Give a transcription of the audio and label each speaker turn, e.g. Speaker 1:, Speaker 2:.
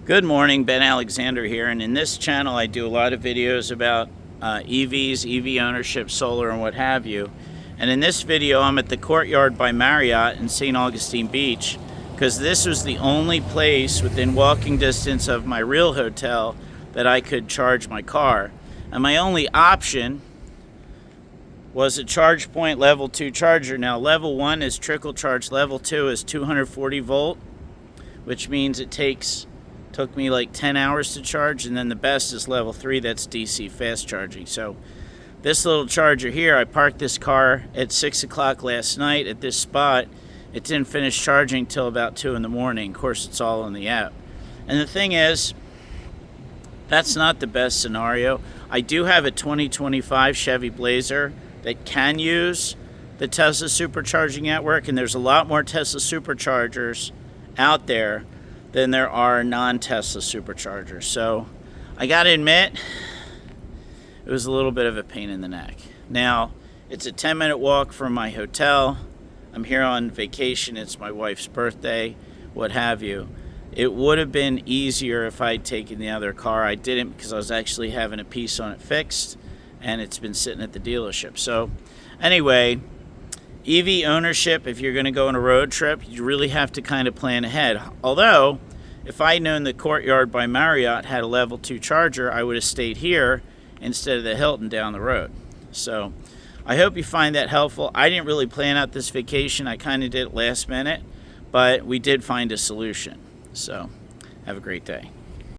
Speaker 1: Good morning, Ben Alexander here, and in this channel I do a lot of videos about EVs, EV ownership, solar, and what have you. And in this video I'm at the Courtyard by Marriott in St. Augustine Beach because this was the only place within walking distance of my real hotel that I could charge my car. And my only option was a ChargePoint level 2 charger. Now level 1 is trickle charge, level 2 is 240 volt, which means it took me like 10 hours to charge, and then the best is level 3, that's DC fast charging. So this little charger here, I parked this car at 6 o'clock last night at this spot. It didn't finish charging till about 2 in the morning. Of course, it's all in the app. And the thing is, that's not the best scenario. I do have a 2025 Chevy Blazer that can use the Tesla supercharging network, and there's a lot more Tesla superchargers out there than there are non-Tesla superchargers. So I gotta admit, it was a little bit of a pain in the neck. Now, it's a 10-minute walk from my hotel. I'm here on vacation, it's my wife's birthday, what have you. It would have been easier if I'd taken the other car. I didn't because I was actually having a piece on it fixed, and it's been sitting at the dealership. So anyway, EV ownership, if you're going to go on a road trip, you really have to kind of plan ahead. Although, if I'd known the Courtyard by Marriott had a level 2 charger, I would have stayed here instead of the Hilton down the road. So I hope you find that helpful. I didn't really plan out this vacation. I kind of did it last minute, but we did find a solution. So have a great day.